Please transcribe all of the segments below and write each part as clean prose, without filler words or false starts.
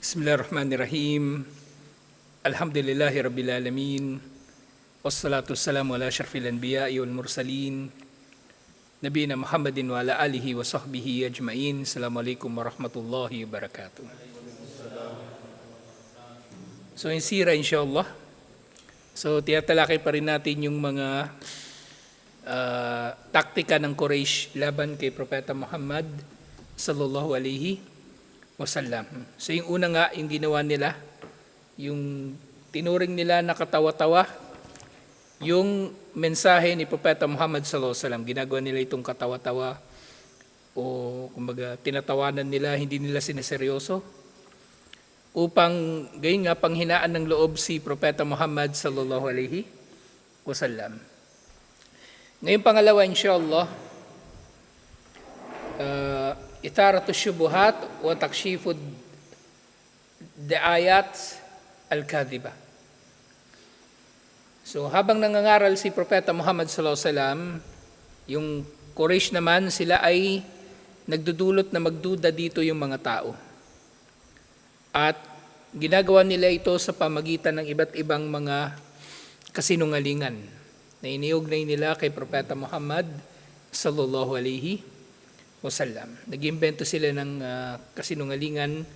Bismillahirrahmanirrahim. Alhamdulillahi Rabbil Alamin. Wassalatu wassalamu ala asyrafil anbiya'i wal mursalin. Nabiyina Muhammadin wa ala alihi wa sahbihi ajma'in. Assalamualaikum warahmatullahi wabarakatuh. So insira insyaAllah. So tiyatalakay pa rin natin yung mga taktika ng Quraysh laban kay Propeta Muhammad sallallahu alaihi wasallam. So yung una nga, yung ginawa nila, yung tinuring nila na katawa-tawa, yung mensahe ni Propeta Muhammad sallallahu alaihi wasallam, ginagawa nila itong katawa-tawa o kumbaga tinatawanan nila, hindi nila sineseryoso upang gayon nga panghinaan ng loob si Propeta Muhammad sallallahu alaihi wasallam. Ngayon pangalawa insyaAllah, itharatu syubuhat wa takshifu da'ayat al-kadhiba. So habang nangangaral si Propeta Muhammad sallallahu alaihi wasallam, yung Quraysh naman sila ay nagdudulot na magduda dito yung mga tao. At ginagawa nila ito sa pamagitan ng iba't ibang mga kasinungalingan na iniugnay nila kay Propeta Muhammad sallallahu alaihi wasallam. Nag-imbento sila ng kasinungalingan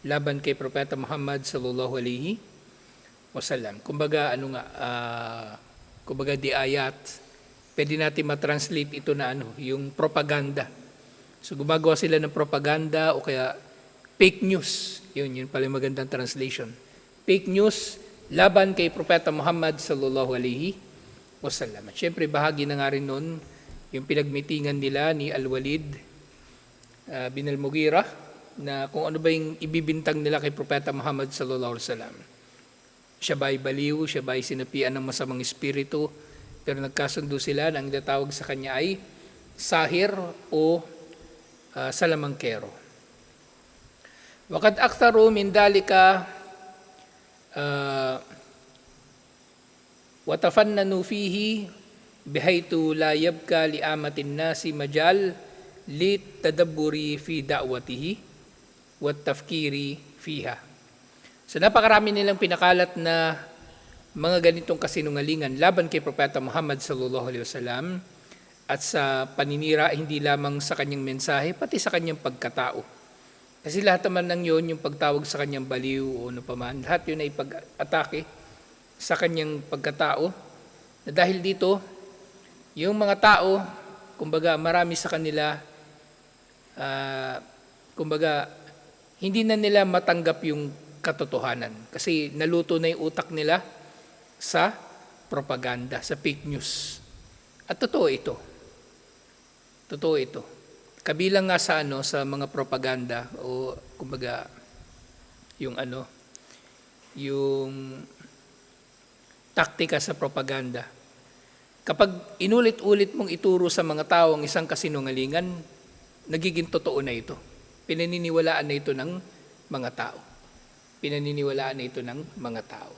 laban kay Propeta Muhammad sallallahu alaihi wasallam. Kumbaga kumbaga di ayat. Pwede natin ma-translate ito na yung propaganda. So gumagawa sila ng propaganda o kaya fake news. Yun pala yung magandang translation. Fake news laban kay Propeta Muhammad sallallahu alaihi wasallam. At syempre bahagi na nga rin nun yung pinagmitingan nila ni Al-Walid bin Al-Mughirah na kung ano ba yung ibibintang nila kay Propeta Muhammad sallallahu alaihi wasallam. Siya ba'y baliw, siya ba'y sinapian ng masamang espiritu, pero nagkasundo sila na ang tinatawag sa kanya ay sahir o salamangkero. Waqad aktharu min dalika wa tafannanu fihi bihaytu la yabka li amatin nasi majal li tadabburi fi da'watihi wa tafkiri fiha. So napakarami nilang pinakalat na mga ganitong kasinungalingan laban kay Propeta Muhammad sallallahu alaihi wasallam at sa paninira hindi lamang sa kanyang mensahe pati sa kanyang pagkatao. Kasi lahat naman ng yun, yung pagtawag sa kanyang baliw o ano paman, lahat yun ay pag-atake sa kanyang pagkatao. Na dahil dito, yung mga tao, kumbaga marami sa kanila, kumbaga hindi na nila matanggap yung katotohanan. Kasi naluto na yung utak nila sa propaganda, sa fake news. At totoo ito. Totoo ito. Kabilang nga sa sa mga propaganda o kumbaga yung yung taktika sa propaganda. Kapag inulit-ulit mong ituro sa mga tao ang isang kasinungalingan, nagiging totoo na ito. Pinaniniwalaan na ito ng mga tao. Pinaniniwalaan na ito ng mga tao.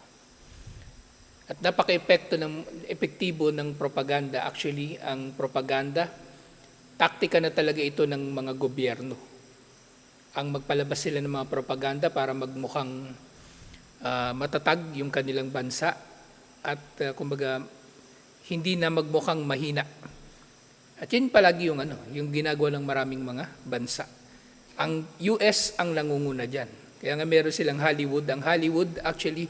At napaka-epektibo ng propaganda. Actually, ang propaganda, taktika na talaga ito ng mga gobyerno. Ang magpalabas sila ng mga propaganda para magmukhang matatag yung kanilang bansa at kumbaga hindi na magmukhang mahina. At yun palagi yung ginagawa ng maraming mga bansa. Ang US ang nangunguna dyan. Kaya nga meron silang Hollywood. Ang Hollywood actually,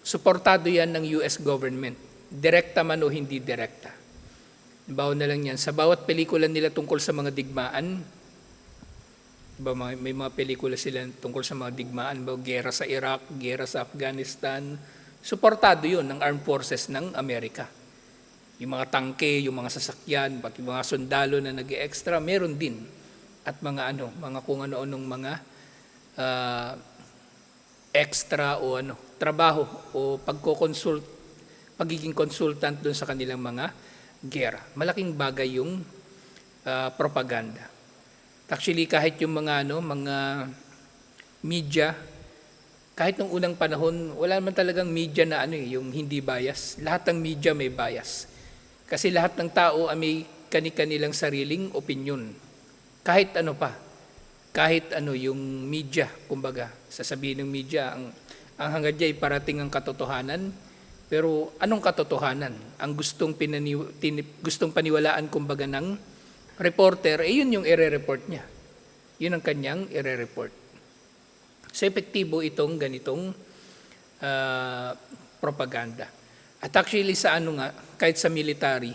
suportado yan ng US government. Direkta man o hindi direkta. Bawa na lang yan. Sa bawat pelikula nila tungkol sa mga digmaan, may mga pelikula sila tungkol sa mga digmaan, gera sa Iraq, gera sa Afghanistan, suportado yun ng armed forces ng Amerika. Yung mga tangke, yung mga sasakyan, pati mga sundalo na nag-extra, meron din. At mga mga kung ano-anong mga extra o trabaho o pagiging consultant doon sa kanilang mga gera. Malaking bagay yung propaganda. Actually, kahit yung mga media, kahit nung unang panahon, wala naman talagang media na yung hindi bias. Lahat ng media may bias. Kasi lahat ng tao ay may kani-kanilang sariling opinion. Kahit kahit ano yung media, kumbaga, sasabihin ng media, ang hangad niya ay parating ang katotohanan, pero anong katotohanan? Ang gustong paniwalaan kumbaga ng reporter, yun yung ire-report niya. Yun ang kanyang ire-report. So epektibo itong ganitong propaganda. At actually sa kahit sa military,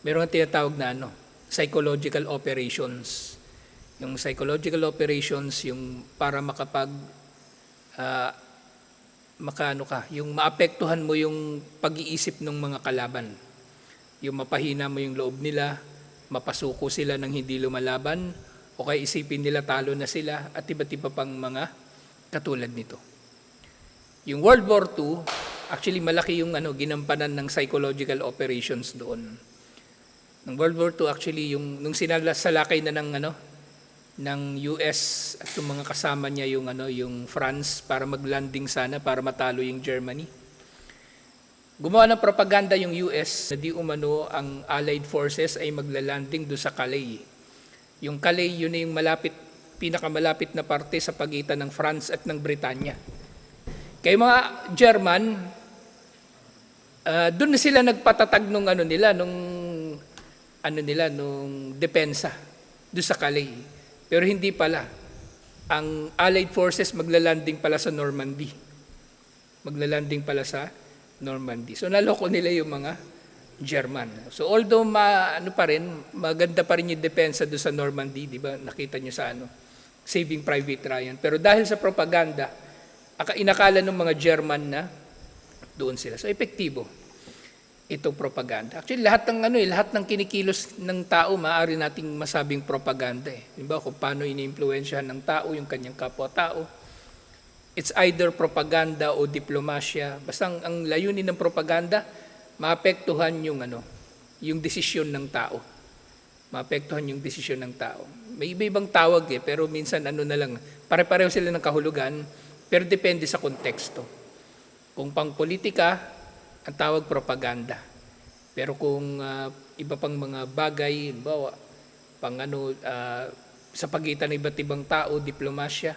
meron ang tinatawag na psychological operations. Yung psychological operations, yung para yung maapektuhan mo yung pag-iisip ng mga kalaban. Yung mapahina mo yung loob nila, mapasuko sila ng hindi lumalaban, o kaya isipin nila talo na sila, at iba't iba pang mga katulad nito. Yung World War II, actually malaki yung ginampanan ng psychological operations doon. Ng World War II, actually nung sinasalakay na ng US at yung mga kasama niya yung France para maglanding sana para matalo yung Germany. Gumawa ng propaganda yung US na di umano ang Allied Forces ay maglalanding doon sa Calais. Yung Calais, yun yung pinakamalapit na parte sa pagitan ng France at ng Britanya. Kaya mga German, doon na sila nagpatatag nung depensa doon sa Calais. Pero hindi pala. Ang Allied Forces maglalanding pala sa Normandy. So naloko nila yung mga German. So although maganda pa rin yung depensa doon sa Normandy, di ba? Nakita niyo sa Saving Private Ryan. Pero dahil sa propaganda, inakala ng mga German na doon sila. So epektibo itong propaganda. Actually, lahat ng kinikilos ng tao, maaari nating masabing propaganda. Diba? Kung paano ini-impluwensyahan ng tao yung kanyang kapwa-tao. It's either propaganda o diplomasya. Basta ang layunin ng propaganda, maapektuhan yung desisyon ng tao. May iba-ibang tawag pero minsan pare-pareho sila ng kahulugan, pero depende sa konteksto. Kung pang politika, ang tawag propaganda. Pero kung iba pang mga bagay, sa pagitan ng iba't ibang tao, diplomasya.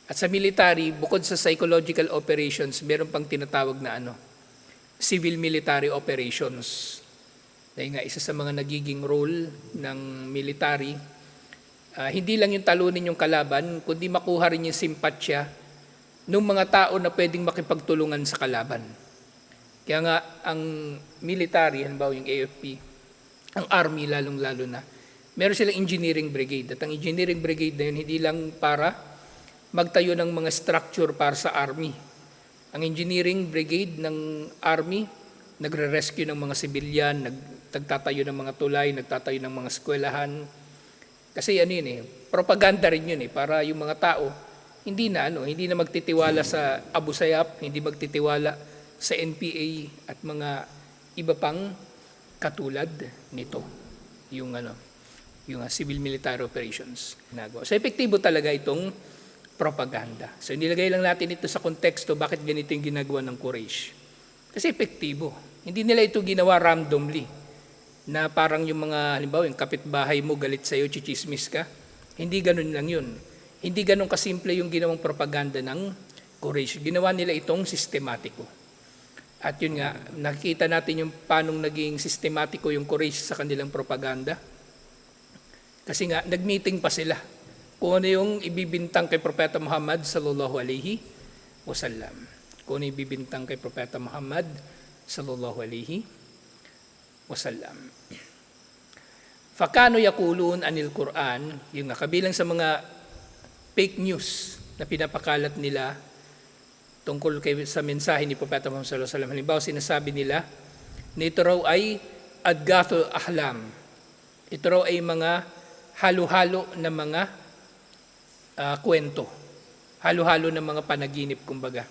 At sa military, bukod sa psychological operations, meron pang tinatawag na civil military operations. Dahil nga isa sa mga nagiging role ng military, hindi lang yung talunin yung kalaban, kundi makuha rin yung simpatsya ng mga tao na pwedeng makipagtulungan sa kalaban. Kaya nga, ang military, halimbawa yung AFP, ang army lalong-lalo na, meron silang engineering brigade. At ang engineering brigade na yun, hindi lang para magtayo ng mga structure para sa army. Ang engineering brigade ng army, nagre-rescue ng mga civilian, nagtatayo ng mga tulay, nagtatayo ng mga eskwelahan. Kasi propaganda rin yun para yung mga tao, hindi na magtitiwala sa Abu Sayyaf, hindi magtitiwala sa NPA at mga iba pang katulad nito, yung civil military operations ginagawa. So epektibo talaga itong propaganda. So nilagay lang natin ito sa konteksto bakit ganito yung ginagawa ng Quraysh. Kasi epektibo. Hindi nila ito ginawa randomly na parang yung mga halimbawa yung kapitbahay mo galit sa iyo, chichismis ka. Hindi ganoon lang yun. Hindi ganoon kasimple yung ginawang propaganda ng Quraysh. Ginawa nila itong sistematiko. At yun nga, nakikita natin yung paanong naging sistematiko yung Quraysh sa kanilang propaganda. Kasi nga, nag-meeting pa sila kung ano yung ibibintang kay Propeta Muhammad sallallahu alaihi wasallam. Kung ano ibibintang kay Propeta Muhammad sallallahu alaihi wasallam. Fakano yakulun anil Quran, yung kabilang sa mga fake news na pinapakalat nila tungkol sa mensahe ni Propeta Muhammad sallallahu alaihi wasallam. Halimbawa, sinasabi nila na ito raw ay adgathul ahlam. Ito raw ay mga halo-halo na mga kwento. Halo-halo na mga panaginip, kumbaga.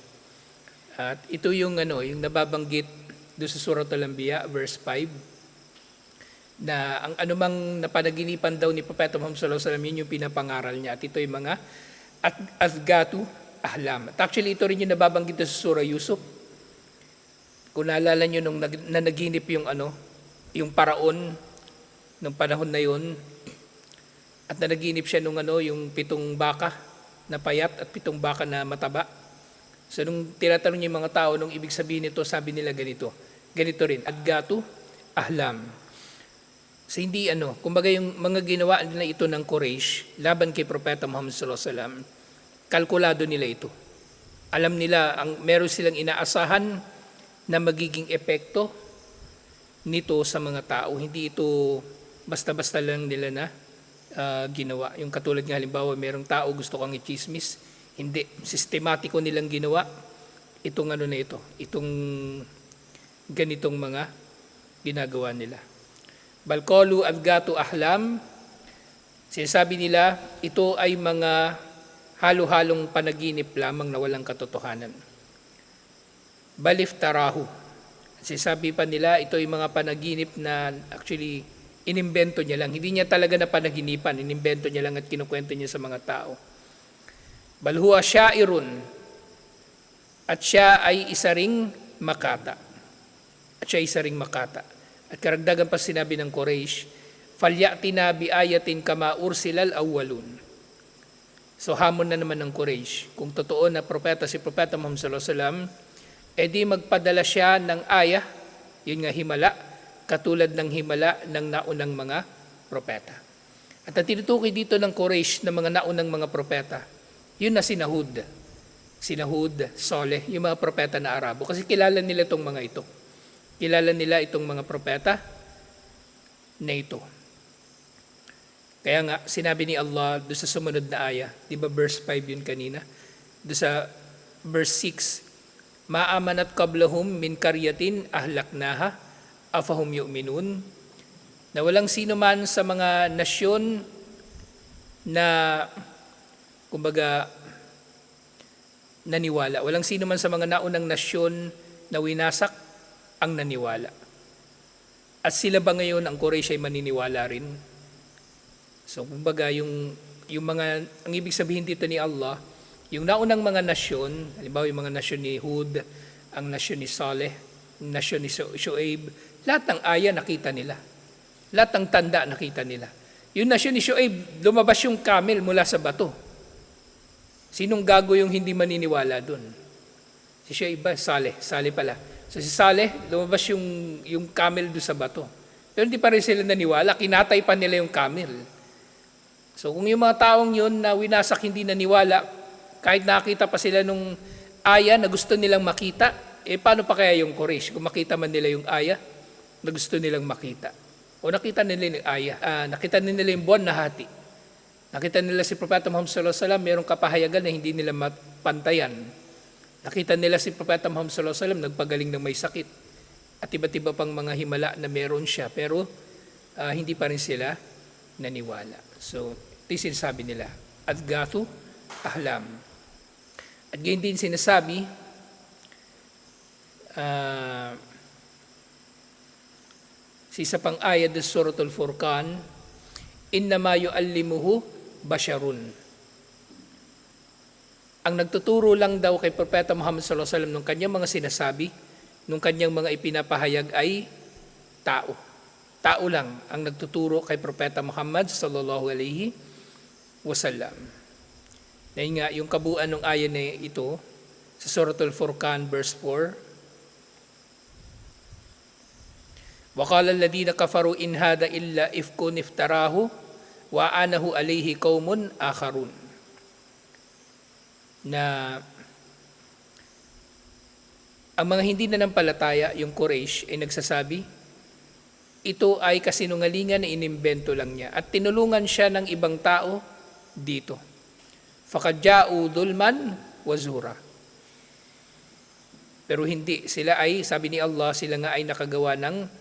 At ito yung nababanggit doon sa Surah Al-Anbiya, verse 5, na ang anumang napanaginipan daw ni Propeta Muhammad sallallahu alaihi wasallam, yun yung pinapangaral niya. At ito yung mga adgathul ahlam. At actually, ito rin yung nababanggit sa Surah Yusuf. Kung naalala nyo nung nanaginip yung paraon, nung panahon na yun, At nanaginip siya yung 7 baka na payat at 7 baka na mataba. So nung tinatanong niya yung mga tao, nung ibig sabihin nito, sabi nila ganito rin, adgatu ahlam. So hindi kumbaga yung mga ginawa nila ito ng Quraysh laban kay Propeta Muhammad sallallahu alaihi wasallam, kalkulado nila ito. Alam nila, meron silang inaasahan na magiging epekto nito sa mga tao. Hindi ito basta-basta lang nila na ginawa. Yung katulad nga halimbawa, merong tao gusto kang i-chismis. Hindi. Sistematiko nilang ginawa itong itong ganitong mga ginagawa nila. Balqalu adgatu ahlam, sinasabi nila, ito ay mga halo-halong panaginip lamang na walang katotohanan. Balif tarahu, sinasabi pa nila, ito ay mga panaginip na actually inimbento niya lang. Hindi niya talaga na panaginipan, inimbento niya lang at kinukwento niya sa mga tao. Bal huwa syairun, at siya ay isa ring makata. At karagdagan pa sinabi ng Quraysh, falyatina bi ayatin kama ursilal awwalun. So hamon na naman ng Quraysh, kung totoo na si Propeta Muhammad sallallahu alaihi wasallam, edi magpadala siya ng ayah, yun nga himala, katulad ng himala ng naunang mga propeta. At ang tinutukoy dito ng Quraysh na mga naunang mga propeta, yun na Hud, Saleh, yung mga propeta na Arabo. Kasi kilala nila itong mga ito. Kilala nila itong mga propeta na ito. Kaya nga, sinabi ni Allah doon sa sumunod na ayah, di ba verse 5 yun kanina? Doon sa verse 6, ma'amanat qablahum min karyatin ahlaknaha afahum yu'minun, na walang sino man sa mga nasyon na kumbaga naniwala. Walang sino man sa mga naunang nasyon na winasak ang naniwala. At sila ba ngayon, ang Quraysh ay maniniwala rin? So kumbaga yung ang ibig sabihin dito ni Allah, yung naunang mga nasyon, halimbawa yung mga nasyon ni Hud, ang nasyon ni Saleh, ang nasyon ni Shu'aib, lahat ng aya nakita nila. Lahat ng tanda nakita nila. Yung nasyon ni Shu'aib, lumabas yung camel mula sa bato. Sinong gago yung hindi maniniwala dun? Si Shu'aib ba? Saleh pala. So si Saleh, lumabas yung camel doon sa bato. Pero hindi pa rin sila naniwala, kinatay pa nila yung camel. So kung yung mga taong yun na winasak hindi naniwala, kahit nakita pa sila nung aya na gusto nilang makita, paano pa kaya yung Quraysh kung makita man nila yung aya na gusto nilang makita? O nakita nila yung aya, nakita nila yung buwan na hati. Nakita nila si Propeta Muhammad sallallahu alaihi wasallam, mayroong kapahayagan na hindi nila mapantayan. Nakita nila si Propeta Muhammad sallallahu alaihi wasallam nagpagaling ng may sakit at iba't iba pang mga himala na meron siya, pero hindi pa rin sila naniwala. So, ito yung sinasabi nila, adgatu ahlam. At gayon din sinasabi, sa isa pang ayat ng Suratul Furqan, innama yu'allimuhu basharun. Ang nagtuturo lang daw kay Propeta Muhammad sallallahu alaihi wasallam nung kanyang mga sinasabi, nung kanyang mga ipinapahayag ay tao. Tao lang ang nagtuturo kay Propeta Muhammad sallallahu alaihi wasallam. Dahil nga, yung kabuuan ng ayan na ito, sa Suratul Furqan verse 4, وَقَالَ الَّذِينَ كَفَرُوا إِنْ هَذَا إِلَّا إِفْكٌ افْتَرَاهُ وَأَنَهُ عَلَيْهِ قَوْمٌ آخَرُونَ. Na ang mga hindi nanampalataya, yung Quraysh, ay nagsasabi, ito ay kasinungalingan na inimbento lang niya at tinulungan siya ng ibang tao dito. Faqad ja'u dhulman wa zura. Pero hindi, sila ay, sabi ni Allah, sila nga ay nakagawa ng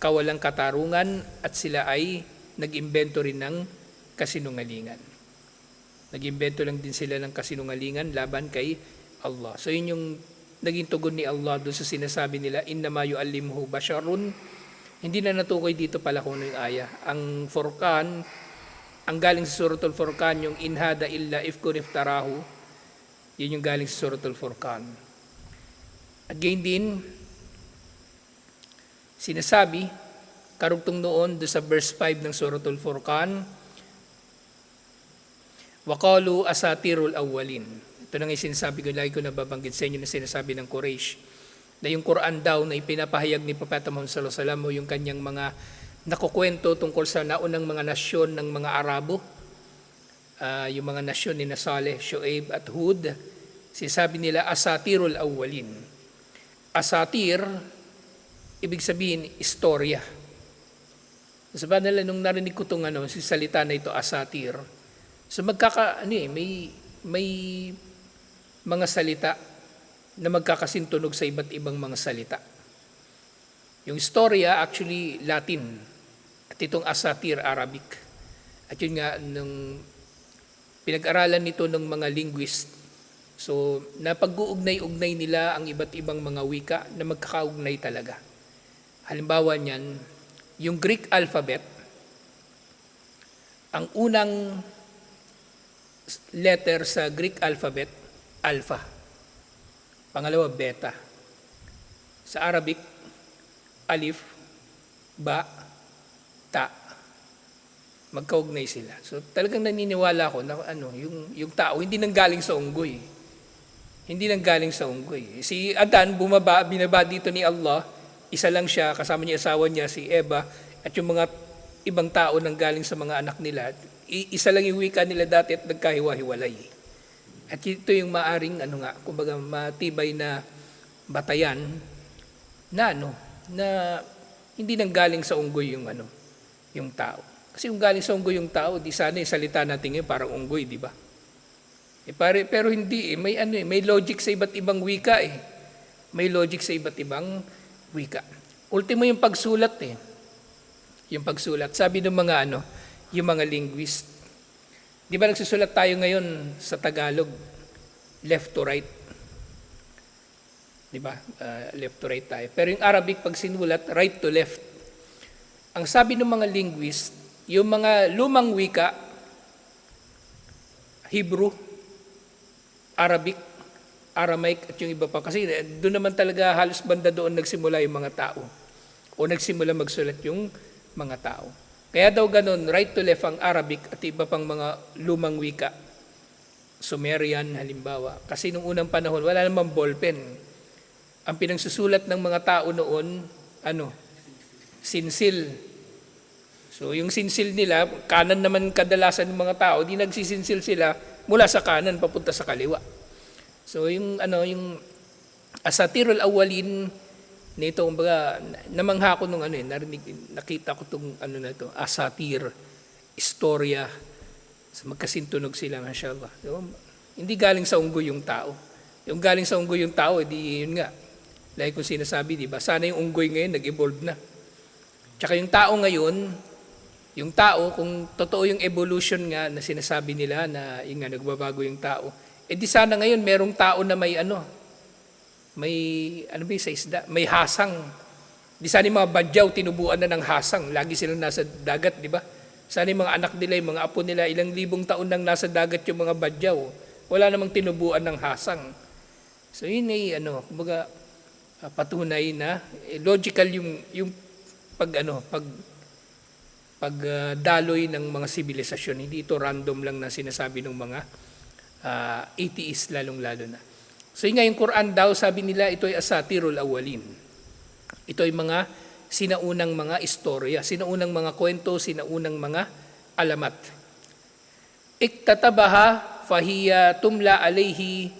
kawalang katarungan at sila ay nag-imbento rin ng kasinungalingan. Nag-imbento lang din sila ng kasinungalingan laban kay Allah. So yun yung naging tugon ni Allah doon sa sinasabi nila, innama yu'allimuhu basharun. Hindi na natukoy dito pala kung ano yung aya. Ang Furqan, ang galing sa Suratul Furqan, yung in hada illa ifkun iftarahu, yun yung galing sa Suratul Furqan. At gayon din, sinasabi, karugtong noon doon sa verse 5 ng Suratul Furqan, Waqalu asatirul awwalin. Ito na nga yung sinasabi ko, lagi ko nababanggit sa inyo na sinasabi ng Quraysh, na yung Quran daw na ipinapahayag ni Propeta Muhammad sallallahu alaihi wasallam o yung kanyang mga nakukwento tungkol sa naunang mga nasyon ng mga Arabo, yung mga nasyon ni Saleh, Shu'aib at Hud, sinasabi nila asatirul awwalin. Asatir, ibig sabihin, istorya. Sabi nila, nung narinig ko itong si salita na ito, asatir, so may mga salita na magkakasintunog sa iba't ibang mga salita. Yung istorya, actually, Latin. At itong asatir, Arabic. At yun nga, nung pinag-aralan nito ng mga linguist, so napag-uugnay-ugnay nila ang iba't ibang mga wika na magkakaugnay talaga. Halimbawa niyan, yung Greek alphabet, ang unang letter sa Greek alphabet, alpha. Pangalawa, beta. Sa Arabic, alif, ba, ta. Magkaugnay sila. So talagang naniniwala ako na yung tao hindi nanggaling sa unggoy. Hindi nanggaling sa unggoy. Si Adan binaba dito ni Allah, isa lang siya, kasama niya asawa niya si Eva, at yung mga ibang tao nanggaling sa mga anak nila. Isa lang yung wika nila dati at nagkahiwa-hiwalay. At ito yung maaring kumbaga matibay na batayan na na hindi nanggaling sa unggoy yung tao. Kasi yung galing sa unggoy yung tao, di sana yung salita natin ngayon parang unggoy, di ba? Pero hindi, may logic sa iba't ibang wika eh. May logic sa iba't ibang wika. Ultimo yung pagsulat eh. Yung pagsulat. Sabi ng mga yung mga linguist. Di ba nagsusulat tayo ngayon sa Tagalog, left to right? Di ba? Left to right tayo. Pero yung Arabic, pag sinulat, right to left. Ang sabi ng mga linguist, yung mga lumang wika, Hebrew, Arabic, Aramaic, at yung iba pa. Kasi doon naman talaga halos banda doon nagsimula yung mga tao. O nagsimula magsulat yung mga tao. Kaya daw ganun, right to left ang Arabic at iba pang mga lumang wika. Sumerian, halimbawa. Kasi nung unang panahon, wala namang ballpen. Ang pinagsusulat ng mga tao noon, sinsil. So yung sinsil nila, kanan naman kadalasan ng mga tao, di nagsisinsil sila mula sa kanan papunta sa kaliwa. So yung asatirul awwalin nito, kumbaga namangha ko nung nakita ko tong na to, asatir, istorya. So magkasintunog sila, mashallah. So, hindi galing sa unggoy yung tao. Yung galing sa unggoy yung tao, di yun nga. Like kung sinasabi, di ba? Sana yung unggoy ngayon nag-evolve na. Tsaka yung tao ngayon, kung totoo yung evolution nga na sinasabi nila na yung nga nagbabago yung tao, di sana ngayon merong tao na may sa isda, may hasang. Di sana yung mga badyaw tinubuan na ng hasang, lagi silang nasa dagat, di ba? Sana yung mga anak nila, yung mga apo nila, ilang libong taon nang nasa dagat yung mga badyaw. Wala namang tinubuan ng hasang. So yun ay kumbaga patunay na logical yung pagdaloy ng mga sibilisasyon. Hindi ito random lang na sinasabi ng mga atheist lalong-lalo na. So yun nga, yung Quran daw, sabi nila, ito ay asatirul awwalin. Ito ay mga sinaunang mga istorya, sinaunang mga kwento, sinaunang mga alamat. Iktatabaha fahiya tumla alayhi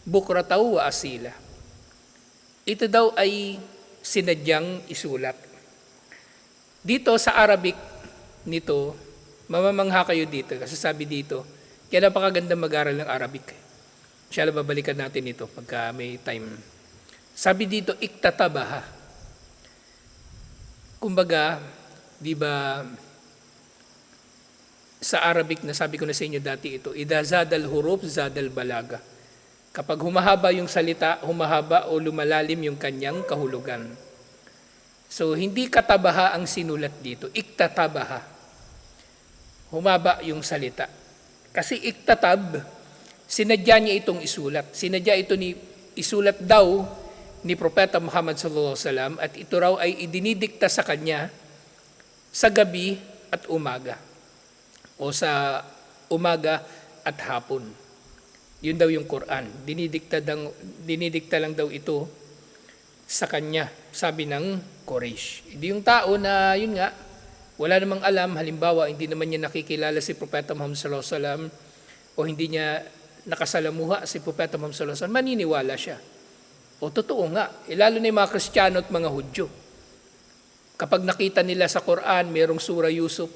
bukrataw wa asila. Ito daw ay sinadyang isulat. Dito sa Arabic nito, mamamangha kayo dito kasi sabi dito, kaya napakaganda mag-aral ng Arabic. Inshallah babalikan natin ito pagka may time. Sabi dito, iktatabaha. Kumbaga, di ba sa Arabic na sabi ko na sa inyo dati ito, idha zadal huruf, zadal balaga. Kapag humahaba yung salita, humahaba o lumalalim yung kanyang kahulugan. So, hindi katabaha ang sinulat dito, iktatabaha. Humaba yung salita. Kasi iktatab, sinadya niya itong isulat. Sinadya ito isulat daw ni Propeta Muhammad sallallahu alaihi wasallam at ito raw ay idinidikta sa kanya sa gabi at umaga. O sa umaga at hapon. Yun daw yung Quran. Dinidikta lang daw ito sa kanya, sabi ng Quraysh. Hindi yung tao na, yun nga, wala namang alam, halimbawa, hindi naman niya nakikilala si Propeta Muhammad sallallahu alaihi wasallam o hindi niya nakasalamuha si Propeta Muhammad sallallahu alaihi wasallam, maniniwala siya. O totoo nga, lalo na yung mga Kristiyano at mga Hudyo. Kapag nakita nila sa Quran, mayroong Surah Yusuf,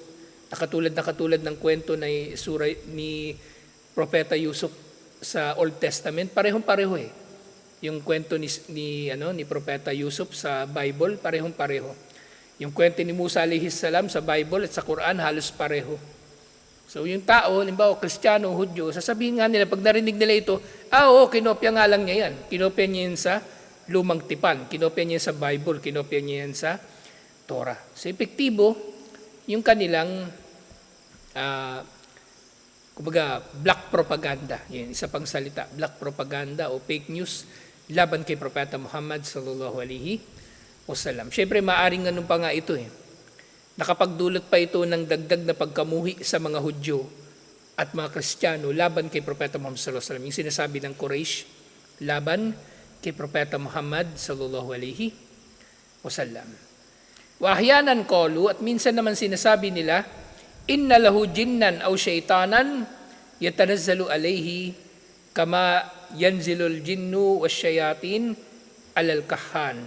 nakatulad ng kwento ni Propeta Yusuf sa Old Testament, parehong-pareho eh. Yung kwento ni Propeta Yusuf sa Bible, parehong-pareho. Yung kwento ni Musa alayhis salam sa Bible at sa Quran, halos pareho. So yung tao, halimbawa Kristiyano, Hudyo, sasabihin nga nila, pag narinig nila ito, oo, kinopya nga lang niya yan. Kinopya niya yan sa Lumang Tipan, kinopya niya yan sa Bible, kinopya niya yan sa Torah. So epektibo, yung kanilang kumbaga, black propaganda. Yan, isa pang salita, black propaganda o fake news laban kay Propeta Muhammad sallallahu alaihi wasallam. Siyempre, maaring ganun pa nga ito eh. Nakapagdulot pa ito ng dagdag na pagkamuhi sa mga Hudyo at mga Kristiyano laban kay Propeta Muhammad sallallahu alaihi wasallam. Yung sinasabi ng Quraysh laban kay Propeta Muhammad sallallahu alaihi wasallam. Wa ahyanan qalu, at minsan naman sinasabi nila, inna lahu jinnan aw syaitanan yatanazzalu alayhi kama yanzilul jinnu wasyayatin alal kahhan.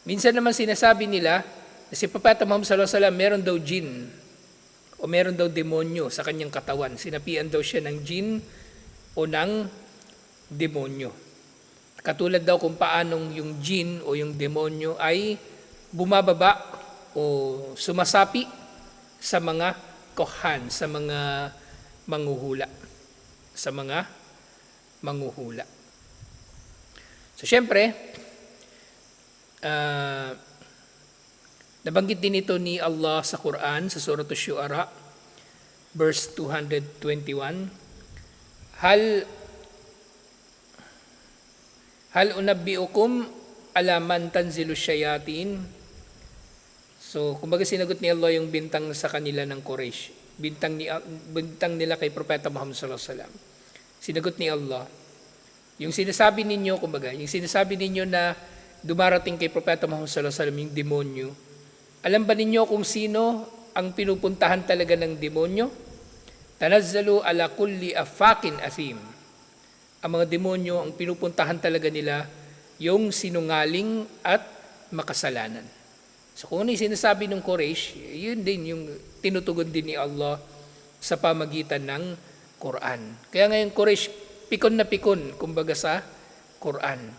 Minsan naman sinasabi nila na si Propeta Muhammad sallallahu alaihi wasallam meron daw jin o meron daw demonyo sa kanyang katawan. Sinapian daw siya ng jin o ng demonyo. Katulad daw kung paanong yung jin o yung demonyo ay bumababa o sumasapi sa mga kohan, sa mga manghuhula. Sa mga manghuhula. So, syempre, nabanggit din ito ni Allah sa Quran, sa Surah Asy-Syu'ara, verse 221. Hal unabbiukum ala man tanzilu syayatin. So, kumbaga sinagot ni Allah yung bintang sa kanila ng Quraysh. Bintang nila kay Propeta Muhammad sallallahu alaihi wasallam. Sinagot ni Allah, yung sinasabi ninyo, kumbaga, yung sinasabi ninyo na dumarating kay Propeta Muhammad sallallahu alaihi wasallam yung demonyo, alam ba ninyo kung sino ang pinupuntahan talaga ng demonyo? Tanazzalu ala kulli afakin athim. Ang mga demonyo, ang pinupuntahan talaga nila, yung sinungaling at makasalanan. So kung ano yung sinasabi ng Quraysh, yun din yung tinutugon din ni Allah sa pamagitan ng Quran. Kaya ngayon Quraysh, pikon na pikon, kumbaga sa Quran.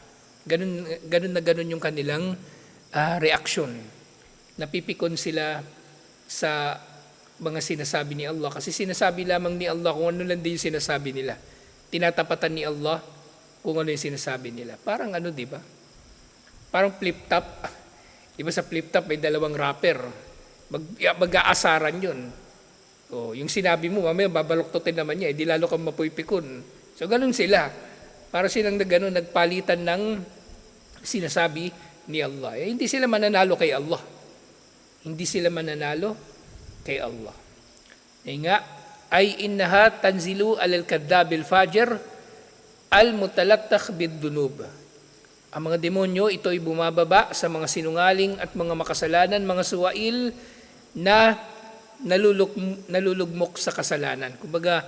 Ganun yung kanilang reaksyon. Napipikon sila sa mga sinasabi ni Allah. Kasi sinasabi lamang ni Allah kung ano lang din yung sinasabi nila. Tinatapatan ni Allah kung ano yung sinasabi nila. Parang ano, di ba? Parang flip-top. Diba sa flip-top may dalawang wrapper. Mag-aasaran yun. O, yung sinabi mo, mamaya babaloktotin naman niya, di lalo kang mapuypikon. So, ganun sila. Para silang nagpalitan ng sinasabi ni Allah. Hindi sila mananalo kay Allah. Hindi sila mananalo kay Allah. Ay innaha tanzilu alal kaddabil fajr al-mutalattakh bid-dunub. Ang mga demonyo, ito ay bumababa sa mga sinungaling at mga makasalanan, mga suwail na nalulugmok sa kasalanan. Kumbaga,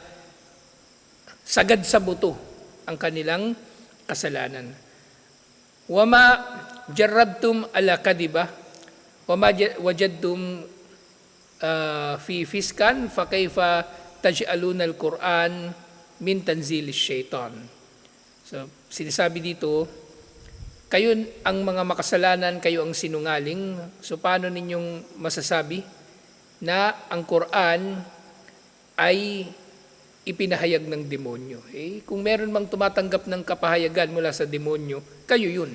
sagad sa buto ang kanilang kasalanan. Wama jarrabtum ala kadiba, wama wajadtum fi fiskan, fa kayfa taj'aluna al-Quran min tanzilis syaitan. So, sinasabi dito, kayo ang mga makasalanan, kayo ang sinungaling. So paano ninyong masasabi na ang Quran ay ipinahayag ng demonyo? Kung meron mang tumatanggap ng kapahayagan mula sa demonyo, kayo yun,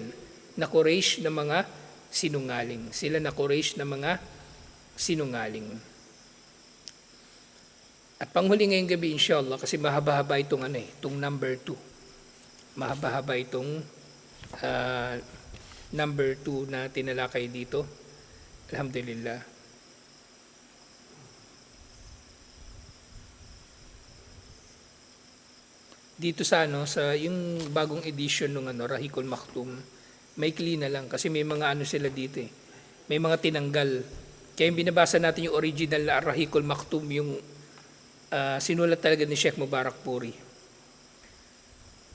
na Quraysh na mga sinungaling. Sila na Quraysh na mga sinungaling. At panghuli ngayong gabi, inshallah, kasi mahaba-haba itong itong number 2. Mahaba-haba itong number 2 na tinalakay dito. Alhamdulillah. dito sa sa yung bagong edition ng Rahikul Maktum, maikli na lang kasi may mga sila dito eh. May mga tinanggal. Kaya yung binabasa natin yung original na Rahikul Maktum, yung sinulat talaga ni Sheikh Mubarak Puri.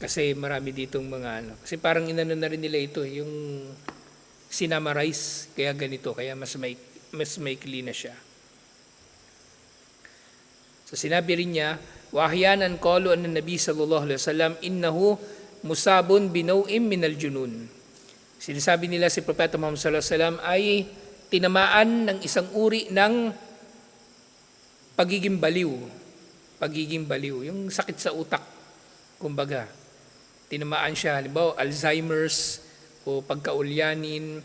Kasi marami ditong mga kasi parang inano na rin nila ito, yung sinamarize, kaya ganito, kaya mas maikli na siya. So sinabi rin niya, wahyanan qalu an nabi sallallahu alaihi wasallam innahu musabun binaw'in minal junun. Sinasabi nila si Propeta Muhammad sallallahu alaihi wasallam ay tinamaan ng isang uri ng pagiging baliw. Pagiging baliw, yung sakit sa utak, kumbaga. Tinamaan siya, halimbawa Alzheimer's o pagkaulyanin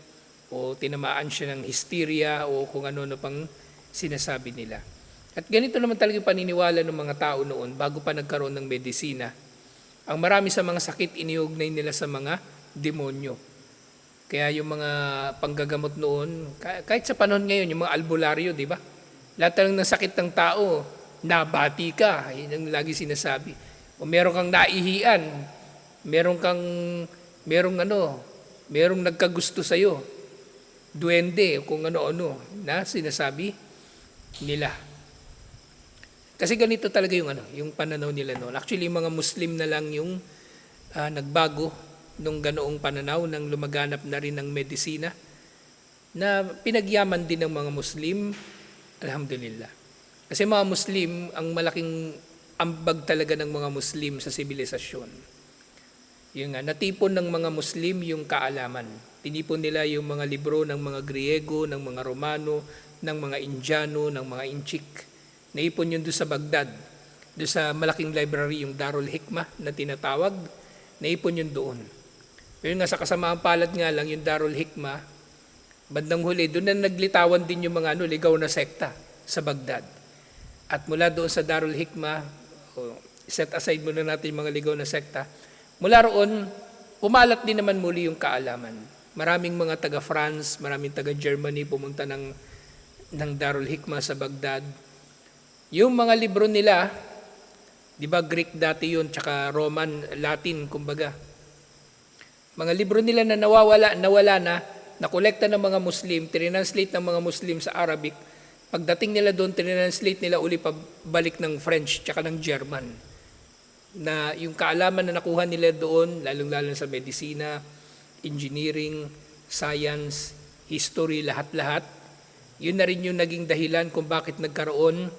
o tinamaan siya ng hysteria o kung ano pang sinasabi nila. At ganito naman talaga yung paniniwala ng mga tao noon bago pa nagkaroon ng medisina. Ang marami sa mga sakit iniugnay nila sa mga demonyo. Kaya yung mga panggagamot noon, kahit sa panahon ngayon, yung mga albularyo, di ba? Lahat ng sakit ng tao, nabati ka. Yun ang lagi sinasabi. O meron kang naihian, merong nagkagusto sa'yo, duwende, kung ano-ano, na sinasabi nila. Kasi ganito talaga yung pananaw nila noon. Actually, mga Muslim na lang yung nagbago nung ganoong pananaw nang lumaganap na rin ng medisina na pinagyaman din ng mga Muslim, alhamdulillah. Kasi mga Muslim, ang malaking ambag talaga ng mga Muslim sa sibilisasyon. Yung natipon ng mga Muslim yung kaalaman. Tinipon nila yung mga libro ng mga Griego, ng mga Romano, ng mga Indiano, ng mga Inchik. Naipon yun doon sa Baghdad, doon sa malaking library, yung Darul Hikmah na tinatawag, naipon yun doon. Pero nga sa kasamaang palad nga lang, yung Darul Hikmah, bandang huli, doon na naglitawan din yung mga ligaw na sekta sa Baghdad. At mula doon sa Darul Hikmah, set aside muna natin yung mga ligaw na sekta, mula roon, pumalat din naman muli yung kaalaman. Maraming mga taga-France, maraming taga-Germany pumunta ng Darul Hikmah sa Baghdad. Yung mga libro nila, di ba Greek dati yun, tsaka Roman, Latin, kumbaga. Mga libro nila na nawala na, nakolekta ng mga Muslim, tinranslate ng mga Muslim sa Arabic. Pagdating nila doon, tinranslate nila uli pabalik ng French, tsaka ng German. Na yung kaalaman na nakuha nila doon, lalong-lalo sa medisina, engineering, science, history, lahat-lahat, yun na rin yung naging dahilan kung bakit nagkaroon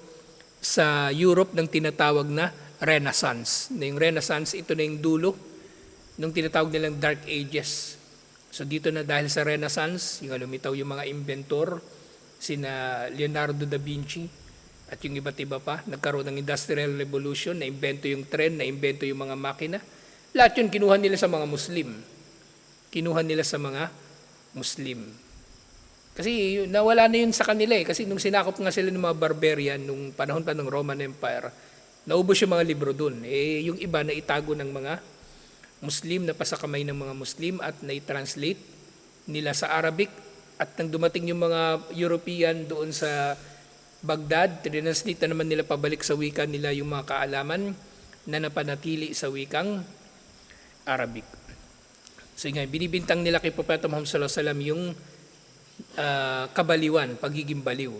sa Europe ng tinatawag na Renaissance. Yung Renaissance, ito na yung dulo ng tinatawag nilang Dark Ages. So dito na dahil sa Renaissance, yung lumitaw yung mga inventor, sina Leonardo da Vinci, at yung iba't iba pa, nagkaroon ng Industrial Revolution, na-invento yung tren, na-invento yung mga makina. Lahat yun kinuha nila sa mga Muslim. Kinuha nila sa mga Muslim. Kasi nawala na yun sa kanila kasi nung sinakop nga sila ng mga barbarian, nung panahon pa ng Roman Empire, naubos yung mga libro dun. Yung iba na itago ng mga Muslim, na pasakamay ng mga Muslim at na-translate nila sa Arabic. At nang dumating yung mga European doon sa Baghdad, tinranslate na naman nila pabalik sa wika nila yung mga kaalaman na napanatili sa wikang Arabic. So nga, binibintang nila kay Propeta Muhammad sallallahu alaihi wasallam yung kabaliwan, pagiging baliw.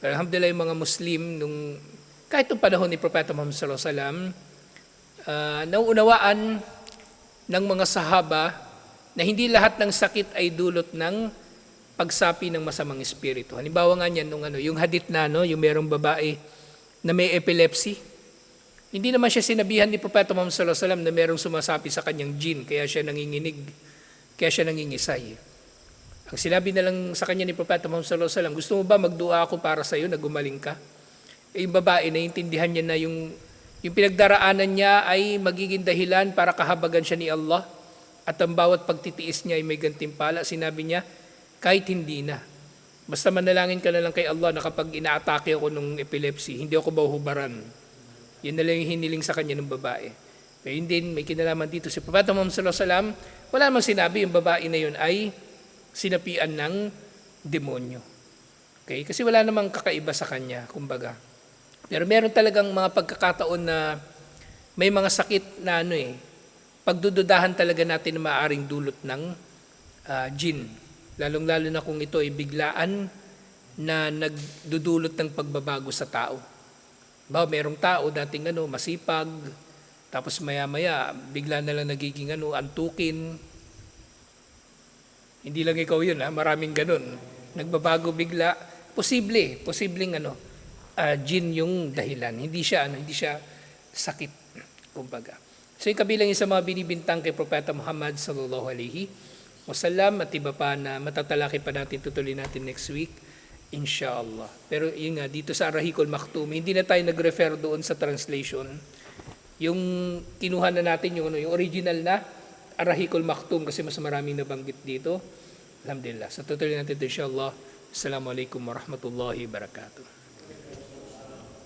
Pero alhamdulillah yung mga Muslim, kahit nung panahon ni Propeta Muhammad sallallahu alaihi wasallam, nauunawaan ng mga sahaba na hindi lahat ng sakit ay dulot ng pagsapi ng masamang espiritu. Halimbawa nga niyan, yung hadith na, yung merong babae na may epilepsy, hindi naman siya sinabihan ni Propeta Muhammad sallallahu alaihi wasallam na merong sumasapi sa kanyang jinn, kaya siya nanginginig, kaya siya nangingisay. Ang sinabi na lang sa kanya ni Propeta Muhammad sallallahu alaihi wasallam, gusto mo ba magdua ako para sa iyo na gumaling ka? Yung babae, naiintindihan niya na yung pinagdaraanan niya ay magiging dahilan para kahabagan siya ni Allah at ang bawat pagtitiis niya ay may gantimpala. Sinabi niya, kahit hindi na. Basta manalangin ka na lang kay Allah na kapag inaatake ako ng epilepsy, hindi ako mahuhubaran. Yun na lang yung hiniling sa kanya ng babae. Pero yun din, may kinalaman dito si Propeta Muhammad sallallahu alaihi wasallam, wala namang sinabi yung babae na yun ay sinapian ng demonyo. Okay? Kasi wala namang kakaiba sa kanya, kumbaga. Pero meron talagang mga pagkakataon na may mga sakit na pagdududahan talaga natin na maaaring dulot ng jinn. Lalong-lalo na kung ito ay biglaan na nagdudulot ng pagbabago sa tao. Merong tao dating masipag, tapos maya-maya bigla na lang nagiging antukin. Hindi lang ikaw yun, maraming ganun. Nagbabago bigla. Posibleng jinn yung dahilan. Hindi siya sakit, kumbaga. So yung kabilang sa mga binibintang kay Propeta Muhammad sallallahu alaihi wasallam at iba pa na matatalaki pa natin, tutuloy natin next week, inshallah. Pero yun nga, dito sa Ar-Rahiqul Maktum, hindi na tayo nag-refer doon sa translation. Yung kinuha na natin yung original na Ar-Rahiqul Maktum kasi mas maraming nabanggit dito. Alhamdulillah. So tutuloy natin ito inshallah. Assalamualaikum warahmatullahi wabarakatuh.